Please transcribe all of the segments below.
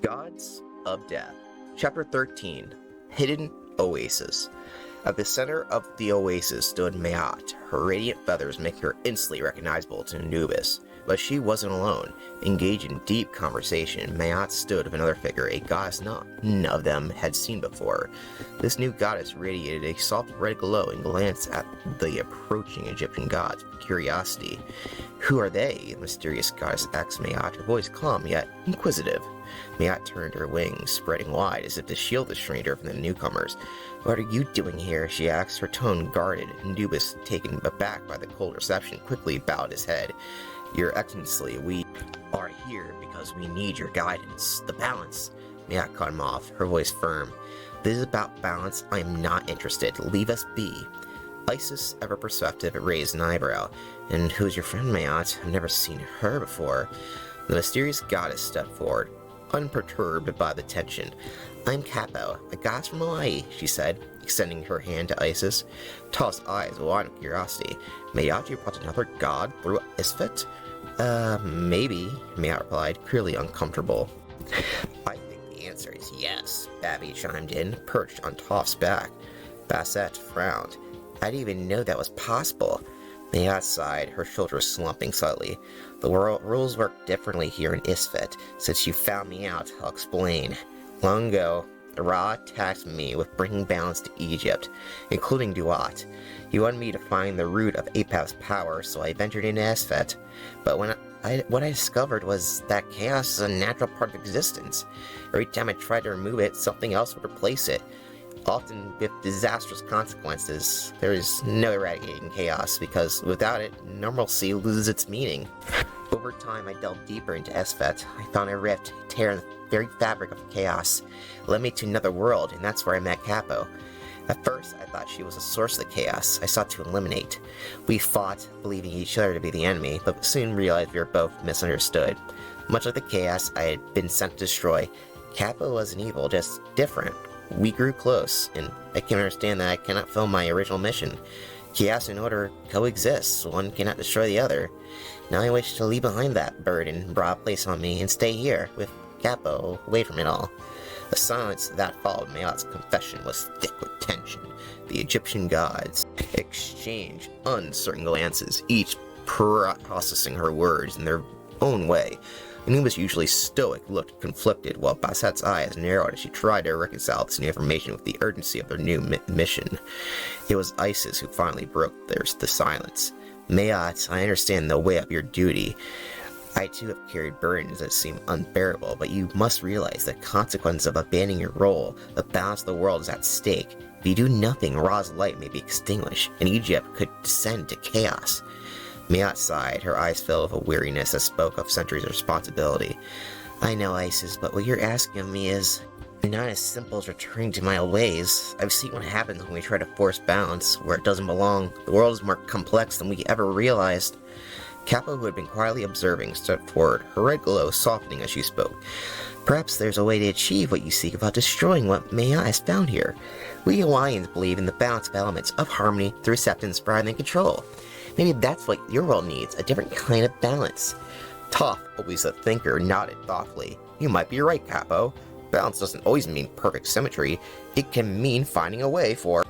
Gods of Death. Chapter 13. Hidden Oasis. At the center of the oasis stood Maat, her radiant feathers making her instantly recognizable to Anubis. But she wasn't alone. Engaged in deep conversation, Maat stood with another figure, a goddess none of them had seen before. This new goddess radiated a soft red glow and glanced at the approaching Egyptian gods with curiosity. "Who are they?" the mysterious goddess asked Maat, her voice calm yet inquisitive. Maat turned her wings, spreading wide as if to shield the stranger from the newcomers. "What are you doing here?" she asked, her tone guarded. Anubis, taken aback by the cold reception, quickly bowed his head. "Your Excellency, we are here because we need your guidance. The balance." Maat cut him off, her voice firm. "This is about balance. I am not interested. Leave us be." Isis, ever perceptive, raised an eyebrow. "And who's your friend, Maat? I've never seen her before." The mysterious goddess stepped forward, unperturbed by the tension. "I'm Capo, a goddess from Hawaii," she said, extending her hand to Isis. Tall's eyes wide with curiosity. "Maat, you brought another god through Isfet?" Maybe," Maat replied, clearly uncomfortable. "I think the answer is yes," Babby chimed in, perched on Toph's back. Basset frowned. "I didn't even know that was possible." Maat sighed, her shoulders slumping slightly. "The rules work differently here in Isfet. Since you found me out, I'll explain. Long ago, Ra tasked me with bringing balance to Egypt, including Duat. He wanted me to find the root of Apav's power, so I ventured into Isfet. But what I discovered was that chaos is a natural part of existence. Every time I tried to remove it, something else would replace it, often with disastrous consequences. There is no eradicating chaos, because without it, normalcy loses its meaning. Over time, I delved deeper into Isfet. I found a rift, a tear in the very fabric of chaos. It led me to another world, and that's where I met Capo. At first, I thought she was the source of the chaos I sought to eliminate. We fought, believing each other to be the enemy, but soon realized we were both misunderstood. Much like the chaos I had been sent to destroy, Capo wasn't evil, just different. We grew close, and I can understand that I cannot fulfill my original mission. Chaos and order coexist, one cannot destroy the other. Now I wish to leave behind that burden brought place on me and stay here, with Capo, away from it all." The silence that followed Maat's confession was thick with tension. The Egyptian gods exchanged uncertain glances, each processing her words in their own way. Anubis, usually stoic, looked conflicted, while Basset's eyes narrowed as she tried to reconcile this new information with the urgency of their new mission. It was Isis who finally broke the silence. "Maat, I understand the weight of your duty. I too have carried burdens that seem unbearable, but you must realize the consequence of abandoning your role. The balance of the world is at stake. If you do nothing, Ra's light may be extinguished, and Egypt could descend to chaos." Maat sighed, her eyes filled with a weariness that spoke of centuries of responsibility. "I know, Isis, but what you're asking of me is not as simple as returning to my old ways. I've seen what happens when we try to force balance where it doesn't belong. The world is more complex than we ever realized." Capo, who had been quietly observing, stepped forward, her red glow softening as she spoke. "Perhaps there's a way to achieve what you seek without destroying what Maat has found here. We Hawaiians believe in the balance of elements of harmony through acceptance rather than control. Maybe that's what your world needs, a different kind of balance." Toph, always a thinker, nodded thoughtfully. "You might be right, Capo. Balance doesn't always mean perfect symmetry. It can mean finding a way for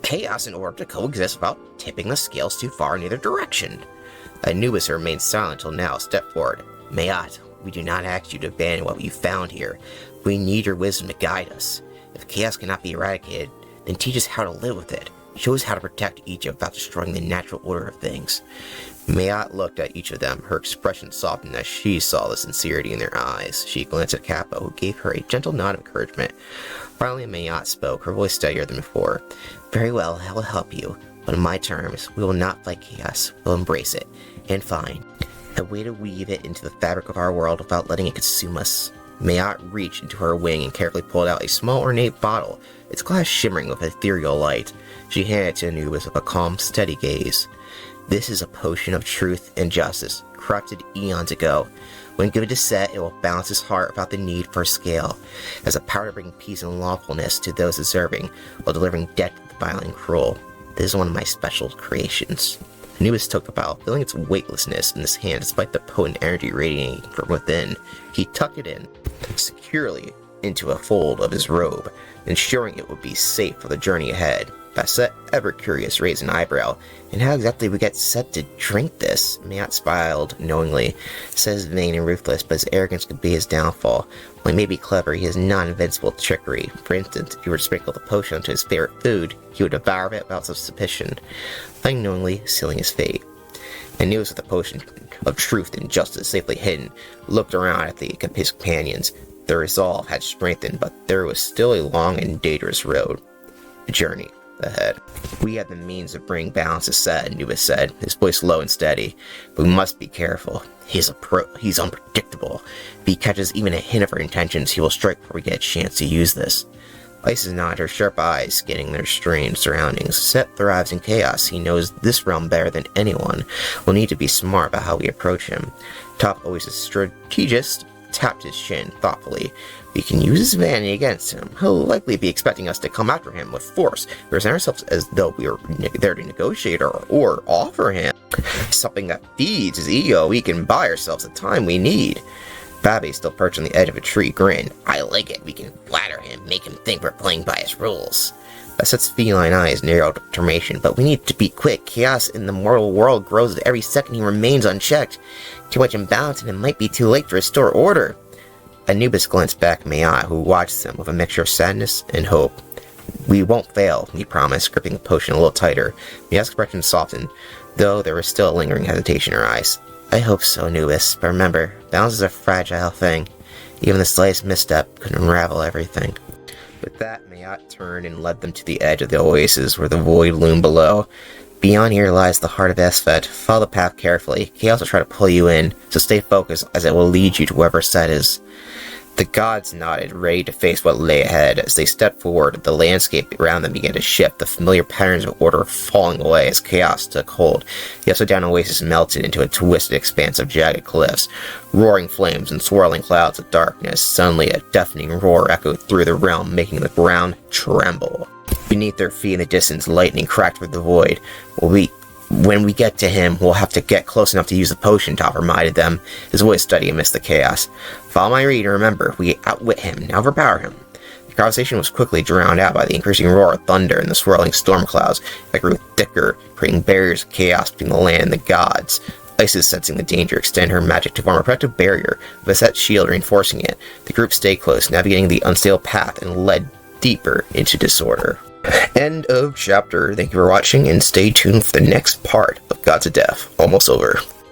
chaos in order to coexist without tipping the scales too far in either direction." Anubis remained silent until now stepped forward. "Maat, we do not ask you to abandon what you found here. We need your wisdom to guide us. If chaos cannot be eradicated, then teach us how to live with it. Show us how to protect Egypt without destroying the natural order of things." Maat looked at each of them, her expression softened as she saw the sincerity in their eyes. She glanced at Capo, who gave her a gentle nod of encouragement. Finally, Maat spoke, her voice steadier than before. "Very well, I will help you, but on my terms. We will not fight chaos. We'll embrace it, and find a way to weave it into the fabric of our world without letting it consume us." Maat reached into her wing and carefully pulled out a small ornate bottle, its glass shimmering with ethereal light. She handed it to Anubis with a calm, steady gaze. "This is a potion of truth and justice, crafted eons ago. When given to Set, it will balance his heart without the need for a scale. It has a power to bring peace and lawfulness to those deserving, while delivering death to the violent and cruel. This is one of my special creations." Anubis took the vial, feeling its weightlessness in his hand despite the potent energy radiating from within. He tucked it in, securely into a fold of his robe, ensuring it would be safe for the journey ahead. Bassett, ever curious, raised an eyebrow. And how exactly we get set to drink this? Matt smiled knowingly. Says vain and ruthless, but his arrogance could be his downfall. While he may be clever, he has non-invincible trickery. For instance, if you were to sprinkle the potion onto his favorite food, he would devour it without suspicion, unknowingly sealing his fate. And News, with the potion of truth and justice safely hidden, looked around at his companions. Their resolve had strengthened, but there was still a long and dangerous journey ahead. We have the means of bringing balance to Set, Nubis said, his voice low and steady. But we must be careful. He's unpredictable. If he catches even a hint of our intentions, he will strike before we get a chance to use this. Isis nodded, her sharp eyes scanning their strange surroundings. Set thrives in chaos. He knows this realm better than anyone. We'll need to be smart about how we approach him. Top Oasis strategist tapped his chin thoughtfully. We can use his vanity against him. He'll likely be expecting us to come after him with force. We present ourselves as though we were there to negotiate or offer him something that feeds his ego. We can buy ourselves the time we need. Babby, still perched on the edge of a tree, grinned. I like it. We can flatter him, make him think we're playing by his rules. Bassett's feline eyes narrowed with determination, but we need to be quick. Chaos in the mortal world grows every second he remains unchecked. Too much imbalance and it might be too late to restore order. Anubis glanced back at Mayat, who watched them with a mixture of sadness and hope. We won't fail, he promised, gripping the potion a little tighter. Mayat's expression softened, though there was still a lingering hesitation in her eyes. I hope so, Anubis, but remember, balance is a fragile thing. Even the slightest misstep could unravel everything. With that, Mayat turned and led them to the edge of the oasis, where the void loomed below. Beyond here lies the heart of Esfet. Follow the path carefully. Chaos will try to pull you in, so stay focused, as it will lead you to wherever Set is. The gods nodded, ready to face what lay ahead. As they stepped forward, the landscape around them began to shift, the familiar patterns of order falling away as chaos took hold. The upside-down oasis melted into a twisted expanse of jagged cliffs, roaring flames and swirling clouds of darkness. Suddenly, a deafening roar echoed through the realm, making the ground tremble. Beneath their feet in the distance, lightning cracked through the void. When we get to him, we'll have to get close enough to use the potion, Top reminded them, his voice steady amidst the chaos. Follow my read and remember, we outwit him, now overpower him. The conversation was quickly drowned out by the increasing roar of thunder and the swirling storm clouds that grew thicker, creating barriers of chaos between the land and the gods. Isis, sensing the danger, extended her magic to form a protective barrier, with a set shield reinforcing it. The group stayed close, navigating the unstable path and led deeper into disorder. End of chapter. Thank you for watching, and stay tuned for the next part of Gods of Death. Almost over.